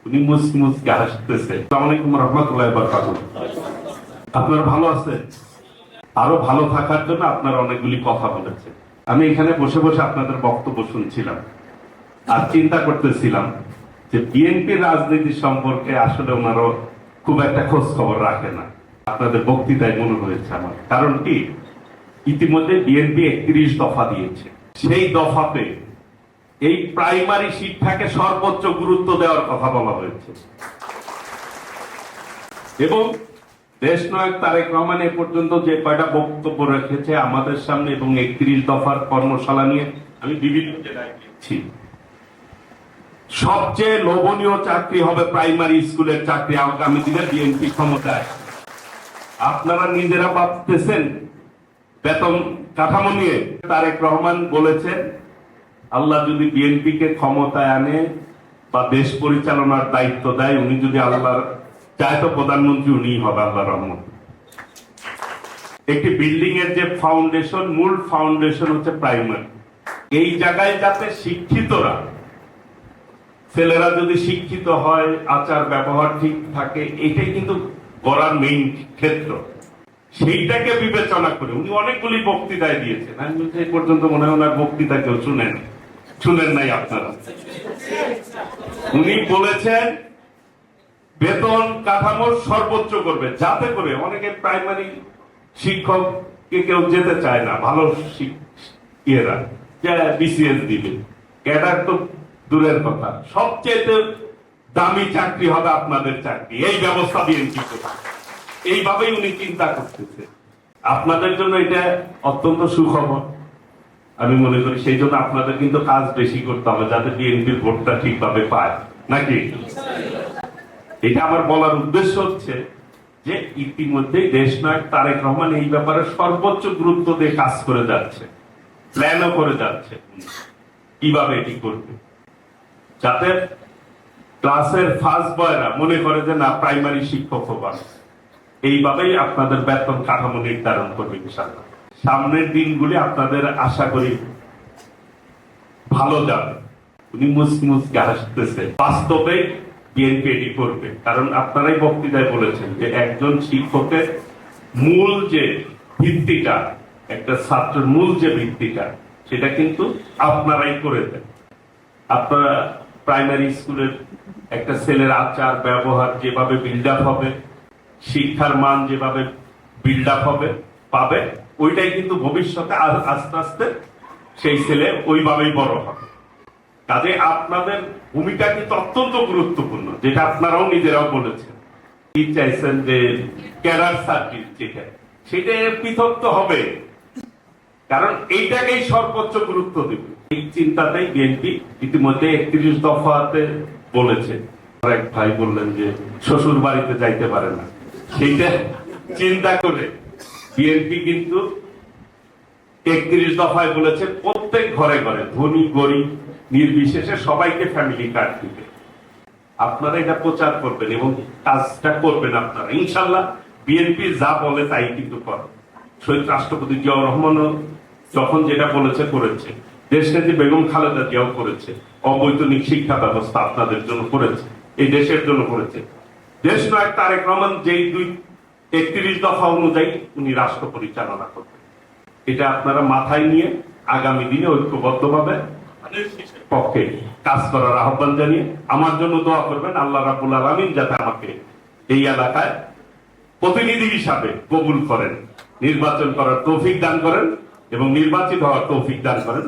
উনি মুসকি মুসকি হাসতেছে। আসসালামু আলাইকুম রাহমাতুল্লাহি ওয়া বারাকাতুহু। আপনারা ভালো আছেন? আরো ভালো থাকার জন্য আপনারা অনেকগুলি কথা বলেছেন। আমি এখানে বসে বসে আপনাদের বক্তব্য শুনছিলাম আর চিন্তা করতেছিলাম যে বিএনপির রাজনীতি সম্পর্কে আসলে ওনারও খুব একটা খোঁজ খবর রাখে না। আপনাদের বক্তৃতায় মনে হয়েছে আমার। কারণ কি, ইতিমধ্যে বিএনপি 31 দফা দিয়েছে। সেই দফাতে এই প্রাইমারি শিক্ষাকে সর্বোচ্চ গুরুত্ব দেওয়ার কথা বলা হয়েছে এবং দেশনায়ক তারেক রহমান এ পর্যন্ত যে কয়টা বক্তব্য রেখেছে আমাদের সামনে এবং 31 দফার কর্মশালা নিয়ে আমি বিভিন্ন জায়গায় গেছি, সবচেয়ে লোভনীয় চাকরি হবে প্রাইমারি স্কুলের চাকরি আগামী দিনে বিএনপি ক্ষমতায়। আপনারা নিজেরা ভাবতেছেন বেতন কাঠামো নিয়ে। তারেক রহমান বলেছেন আল্লাহ যদি বিএনপি কে ক্ষমতায় আনে বা দেশ পরিচালনার দায়িত্ব দেয়, উনি যদি আল্লাহর চায় তো প্রধানমন্ত্রী উনিই হবে আল্লাহর রহমত। একটি বিল্ডিং এর যে ফাউন্ডেশন, মূল ফাউন্ডেশন হচ্ছে প্রাইমারি। এই জায়গায় যাতে শিক্ষিতরা, ছেলেরা যদি শিক্ষিত হয়, আচার ব্যবহার ঠিক থাকে, এটাই কিন্তু গড়ার মেইন ক্ষেত্র। সেইটাকে বিবেচনা করে উনি অনেকগুলি বক্তৃতায় দিয়েছেন। আমি বলছি এই পর্যন্ত মনে হয় ওনার বক্তৃতা কেউ শুনেন নাই আপনারা। উনি বলেছেন বেতন কাঠামো সর্বোচ্চ করবে, যাতে করে অনেকে প্রাইমারি শিক্ষক কেউ যেতে চায় না, ভালো ইয়েরা বিসিএস দিবে, ক্যাডার তো দূরের কথা, সবচেয়ে দামি চাকরি হবে আপনাদের চাকরি। এই ব্যবস্থা বিএনপি করবে, এইভাবেই উনি চিন্তা করতেছে। আপনাদের জন্য এটা অত্যন্ত সুখবর আমি মনে করি। সেই জন্য আপনাদের কিন্তু কাজ বেশি করতে হবে যাতে বিএনপির ভোটটা ঠিকভাবে পায়, নাকি? এটা আমার বলার উদ্দেশ্য হচ্ছে যে ইতিমধ্যে দেশনায়ক তারেক রহমান এই ব্যাপারে সর্বোচ্চ গুরুত্ব দিয়ে কাজ করে যাচ্ছে, প্ল্যানও করে যাচ্ছে কিভাবে এটি করবে, যাতে ক্লাসের ফার্স্ট বয়রা মনে করে যে না প্রাইমারি শিক্ষক হবার। এইভাবেই আপনাদের বেতন কাঠামো নির্ধারণ করবে ইনশাআল্লাহ। সামনের দিনগুলি আপনাদের আশা করি ভালো যাবে। উনি মুসকি মুসকি হাসতেছে। বাস্তবে বিএনপি এটি করবে, কারণ আপনারাই বক্তৃতায় বলেছেন যে একজন শিক্ষকের মূল যে ভিত্তিটা, একটা ছাত্রের মূল যে ভিত্তিটা, সেটা কিন্তু আপনারাই করে দেন। আপনারা প্রাইমারি স্কুলের একটা ছেলের আচার ব্যবহার যেভাবে বিল্ড আপ হবে, শিক্ষার মান যেভাবে বিল্ড আপ হবে পাবে, ওইটাই কিন্তু ভবিষ্যতে আস্তে আস্তে সেই ছেলে ওইভাবেই বড় হবে। কাজে আপনাদের ভূমিকা কিন্তু অত্যন্ত গুরুত্বপূর্ণ, যেটা আপনারাও নিজেরাও বলেছেন। কি চাইছেন যে ক্যাডার সার্টিফিকেট, সেটা পৃথক তো হবে, কারণ এইটাকেই সর্বোচ্চ গুরুত্ব দেবে। এই চিন্তাতেই বিএনপি ইতিমধ্যে 31 দফাতে বলেছে। এক ভাই বললেন যে শ্বশুর বাড়িতে যাইতে পারে না, সেইটা চিন্তা করে বিএনপি কিন্তু 31 দফায় বলেছে প্রত্যেক ঘরে ঘরে ধনী গরিব নির্বিশেষে সবাইকে ফ্যামিলি কার্ড দিবে। আপনারা এটা প্রচার করবেন এবং কাজটা করবেন আপনারা ইনশাল্লাহ। বিএনপি যা বলে তাই কিন্তু করে। শহীদ রাষ্ট্রপতি জিয়াউর রহমানও যখন যেটা বলেছে করেছে, দেশনেত্রী বেগম খালেদা জিয়াও করেছে। অবৈতনিক শিক্ষা ব্যবস্থা আপনাদের জন্য করেছে, এই দেশের জন্য করেছে। দেশ নায়ক তারেক রহমান যেই 31 দফা অনুযায়ী উনি রাষ্ট্র পরিচালনা করবেন, এটা আপনারা মাথায় নিয়ে আগামী দিনে ঐক্যবদ্ধভাবে পক্ষে কাজ করার আহ্বান জানিয়ে আমার জন্য দোয়া করবেন। আল্লাহ রাব্বুল আলামিন যাতে আমাকে এই এলাকায় প্রতিনিধি হিসাবে কবুল করেন, নির্বাচন করার তৌফিক দান করেন এবং নির্বাচিত হওয়ার তৌফিক দান করেন।